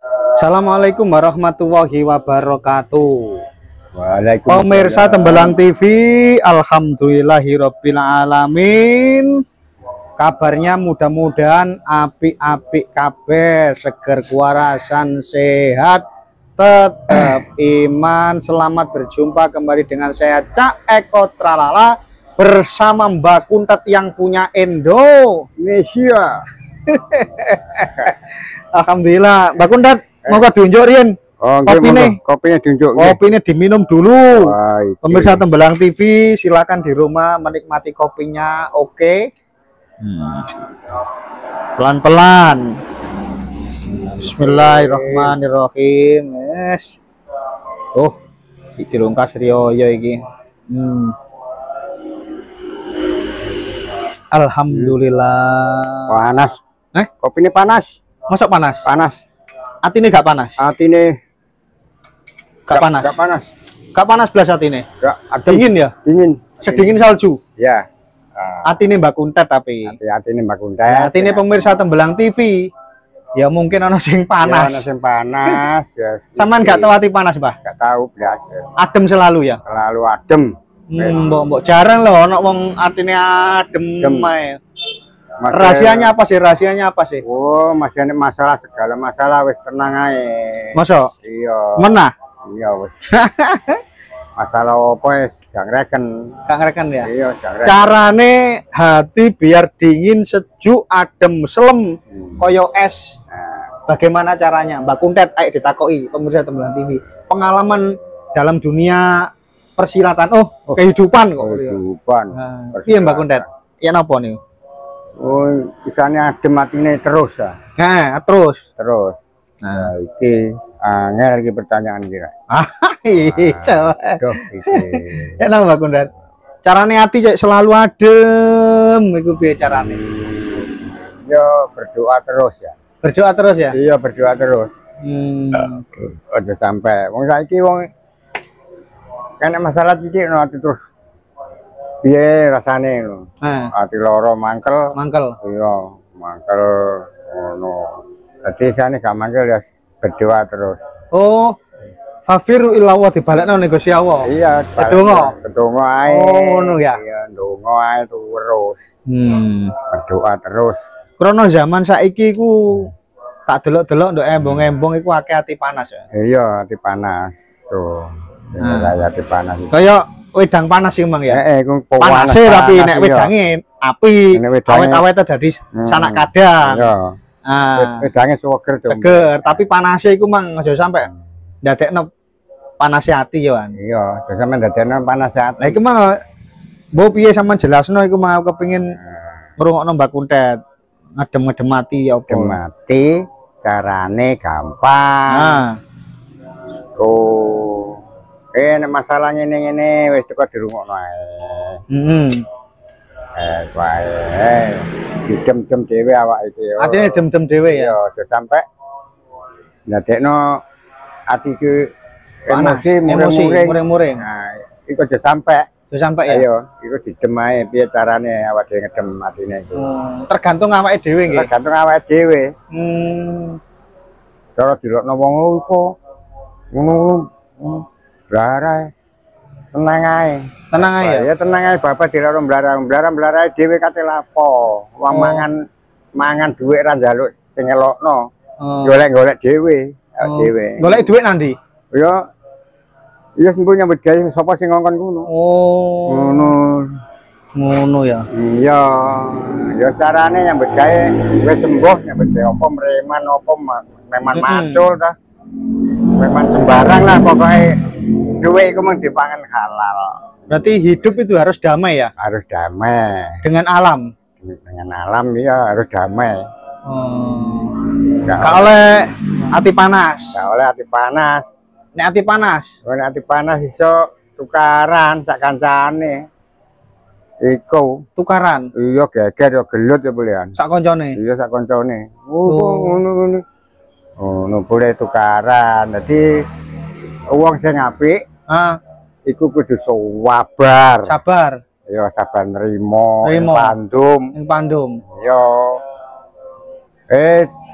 Assalamualaikum warahmatullahi wabarakatuh. Waalaikumsalam. Pemirsa Tembelang TV, alhamdulillahirabbil alamin. Kabarnya mudah-mudahan apik-apik kabeh, seger kuarasan, sehat, tetap iman. Selamat berjumpa kembali dengan saya Cak Eko Tralala bersama Mbak Kuntet yang punya Indonesia. Alhamdulillah, Mbak Kuntet mau diunjuk Rien. Oh, kopinya diunjuk. Kopinya diminum dulu. Wah, Pemirsa Tembelang TV, silakan di rumah menikmati kopinya. Oke. Pelan-pelan. Bismillahirrahmanirrahim. Yes. Oh, dilungkas rioyo iki. Alhamdulillah. Panas. Kopinya panas. Masuk panas? Panas. Atine gak panas? Atine gak panas. Gak panas. Gak panas belas atine. Gak dingin ya? Dingin. Sedingin salju. Ya. Atine Mbak Kuntet tapi. Atine Mbak Kuntet. Atine pemirsa Tembelang TV. Ya mungkin ana sing panas. Ya, ana sing panas. Ya. Sampean gak tahu ati panas, Mbah? Gak tahu blas. Adem selalu ya? Selalu adem. Mbok jarang loh ana wong atine adem ae. Rahasianya apa sih? Rahasianya apa sih? Oh, masih ada masalah, segala masalah wis tenang ae. Masa? Iya. Menah? Iya wis. Masalah apa wis gak ngreken. Gak ngreken ya? Iya, gak ngreken. Carane hati biar dingin, sejuk, adem, selem, koyo es. Bagaimana caranya? Mbak Kuntet ayo ditakoki pemirsa Tembelang TV. Pengalaman dalam dunia persilatan. Kehidupan kok. Kehidupan. Iya Mbak Kuntet. Ya napa nih? Oh, misalnya adem atine terus ya. Nah, terus. Nah, iki angel iki pertanyaan kira. Coba. Aduh, iki. Enak Mbak Kuntet. Carane hati selalu adem, iku piye carane? Yo berdoa terus ya. Berdoa terus ya? Iya, berdoa terus. Udah sampai. Wong saiki wong kan masalah titik no ati terus. Piye rasane lho. Ati loro mangkel. Iya, mangkel ngono. Dadi sane gak mangkel ya berdoa terus. Oh, Fafiru illallah dibalekno ning Gusti Allah. Iya, kedonga ae. Oh, ngono ya. Iya, ndonga ae terus. Berdoa terus. Krono zaman saiki ku tak delok-delok nduk embong-embong iku akeh ati panas ya. Iya, ati panas. Tuh. Kayak ati panas. Kayak wedang panas sih Mang ya. Iku panase tapi nek wedange api. Awet-awet dari sanak kadang. Iya. Wedange seger to. Seger, tapi panase iku Mang aja sampe ndadekno panase ati ya, Wan. Iya, aja sampe ndadekno panase ati. Lah iku mah mbok piye sampean jelasno iku mau kepengin ngrungokno Mbak Kuntet. Ngadem-ngadem mati ya apa? Mati carane gampang. Nek masalah ngene-ngene wis teko dirungokno ae. Wae. Didem-dem dhewe awak iki ya. Atine dem-dem dhewe ya. Iya, aja sampe ndadekno ati ku emosi muring-muring. Nah, iku aja sampe. Ya. Iya, iku didem ae piye carane awak dhewe ngedem atine iku. Tergantung awake dhewe nggih. Tergantung awake dhewe. Cara dilokno wong iku ngono blarae. Tenang ae. Ya tenang ae bapak dilokno blarae dhewe kate lapo. Wong mangan dhuwit ra njaluk sing ngelokno. Golek-golek dhewe, dhewe. Golek dhuwit nang ndi? Ya iya sembuh nyambut gawe sapa sing ngongkon kuno. Ngono ya. Iya. Ya carane nyambut gawe wis sembuh nyambut gawe apa mreman apa meman macul ta. Meman sembarang lah pokoknya duwe iku mung dipangan halal. Berarti hidup itu harus damai ya? Harus damai. Dengan alam. Dengan alam ya harus damai. Gak oleh hati panas. Nek ati panas iso tukaran sak kancane. Iku tukaran. Iya geger ya gelut ya bolehan. Sak koncone. Iya sak koncone. Ngono. Ngono boleh tukaran. Dadi wong sing apik, iku kudu sabar. Iya sabar nrimo. Pandum. Pandum. Iya.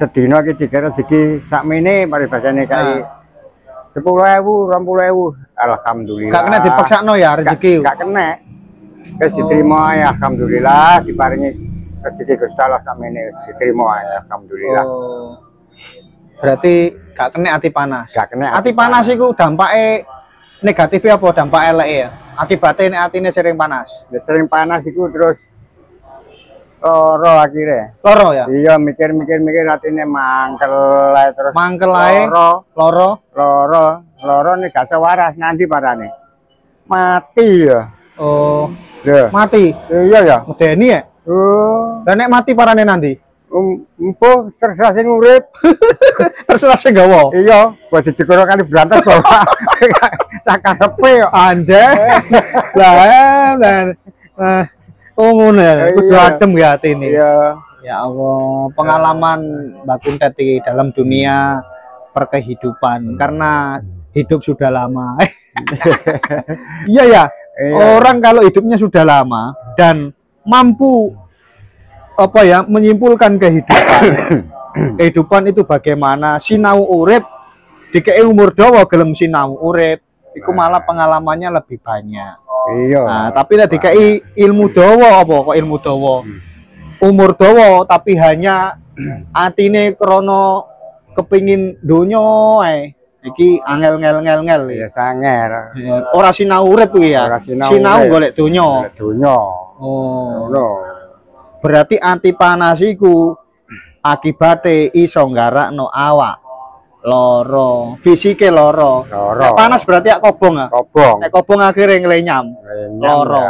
Sedina iki dikira rezeki sakmene paribasane kae 10.000, 20.000. Alhamdulillah. Gak kena dipaksakno ya rezeki. Gak kena. Wis diterima ya alhamdulillah, diparingi rezeki Gusti Allah sakmene diterima ya alhamdulillah. Oh. Berarti gak kena ati panas. Gak kena Ati panas iku dampake negatif apa dampak eleke ya? Akibatnya nek atine sering panas. Sering panas iku terus loro akhirnya. Loro ya? Iya, mikir-mikir atine mangkel ae terus. Mangkel ae. Loro nek gak sewaras nanti parane. Mati ya. Oh. Ya. Mati. Iya ya. Medeni ya? Oh. Lah nek mati parane nanti. Empuh terserah sing urip. Terserah sing gawa. Iya, buat dicekoro kali berantas bawa. Sakarepe yo Ande. Lah oh ngono ya. Kudu adem ya atine. Iya. Ya Allah, pengalaman Mbak Kuntet di dalam dunia perkehidupan karena hidup sudah lama. Iya ya. Orang kalau hidupnya sudah lama dan mampu apa ya menyimpulkan kehidupan. Kehidupan itu bagaimana sinau urip dikei umur dawa gelem sinau urip iku malah pengalamannya lebih banyak. Iya. Nah, tapi nek dikei ilmu dawa apa kok ilmu dawa? Umur dawa tapi hanya atine krana kepingin donya ae. Iki angel ngel. Ya sanger. Ora sinau urip kuwi ya. Sinau golek donya. Donya. Oh. Ngono. Berarti anti panas iku akibate iso nggarakno awak loro, fisike loro. Nek panas berarti ak kobong ah. Kobong. Nek kobong akhire nglenyam. Loro.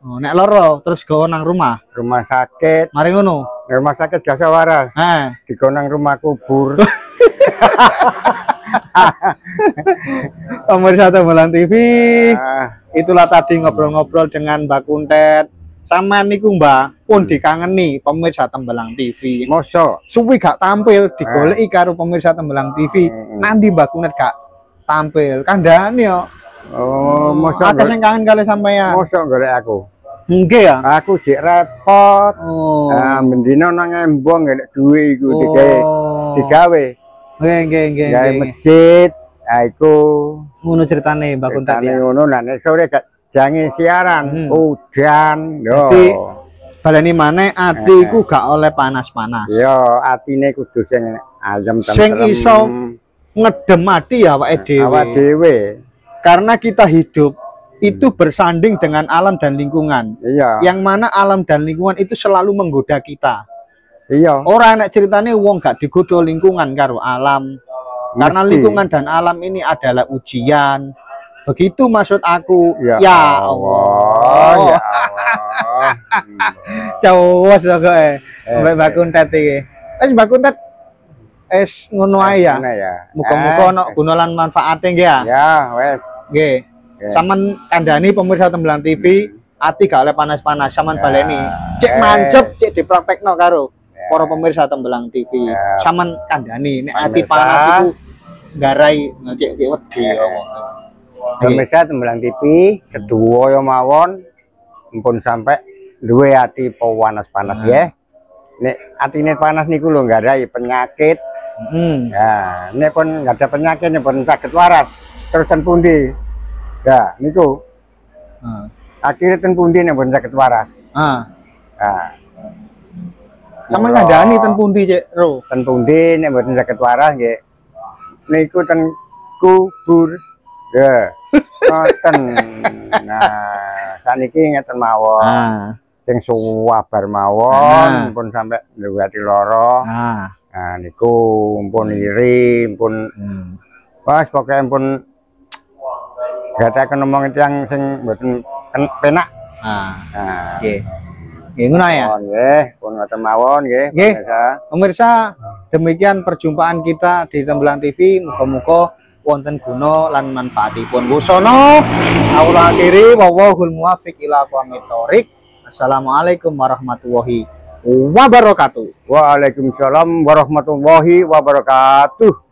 Oh, nek loro terus gawa nang rumah sakit. Mari ngono. Rumah sakit gak waras. Digo nang rumah kubur. Pemirsa Tembalang TV. Itulah tadi ngobrol-ngobrol dengan Mbak Kuntet. Sampeyan niku Mbak pun dikangeni pemirsa Tembalang TV. Mosok suwi gak tampil digoleki karo pemirsa Tembalang TV. Nanti Mbak Kuntet gak tampil. Kandhane yo. Oh, mosok akeh sing kangen kali sampeyan. Mosok golek aku. Nggih ya. Aku jek repot. Oh. Nah, mendino nang embong golek duwe iku digawe. Nggih. Gawe masjid. Ha iku ngono ceritane Mbak Kuntet ya. Ngono lah nek sore gak jange siaran, udan, yo. Jadi baleni maneh atiku gak oleh panas-panas. Yo, atine kudu sing ayem tentrem. Sing iso ngedem ati ya awake dhewe. Awake dhewe. Karena kita hidup itu bersanding dengan alam dan lingkungan. Iya. Yang mana alam dan lingkungan itu selalu menggoda kita. Iya. Ora enak ceritane wong gak digoda lingkungan karo alam. Karena lingkungan dan alam ini adalah ujian. Begitu maksud aku. Ya Allah. Ya Allah. Cawas kok Mbak Kuntet iki. Wis Mbak Kuntet ngono ae ya. Muga-muga ono guna lan manfaate nggih ya. Ya, wes. Nggih. Sampeyan kandhani pemirsa Tembalang TV, ati gak oleh panas-panas, sampeyan baleni. Cek mancep, cek dipraktekno karo para pemirsa Tembalang TV. Sampeyan kandhani nek ati panas iku garai ngecek wedi Pemirsa Tembalang TV, kedua yo mawon mpun sampai duwe ati panas-panas ya. Nek atine panas niku lho nggarai penyakit. Ya, nek pun enggak ada penyakit nek pun saged waras. Terus ten pundi? Ya, niku. Akhirnya ten pundi nek pun saged waras. Nah. Sampe ngandani ten pundi, Cek? Ro. Ten pundi nek mboten saged waras nggih. Niku ten kubur. Ya. Ngoten. Nah, saniki ngeten mawon. Sing suwabar mawon pun sampai nduwati loro. Nah, niku pun iri, pun pas pokoke pun gataken omong tiyang sing mboten penak. Nggih. Nggih ngono ya. Nggih, pun ngoten mawon nggih. Pemirsa, demikian perjumpaan kita di Tembalang TV. Muga-muga wonten guna lan manfaatipun. Wusono aula akhiri wa wallahul muwaffiq ila aqwamit thoriq. Assalamualaikum warahmatullahi wabarakatuh. Waalaikumsalam warahmatullahi wabarakatuh.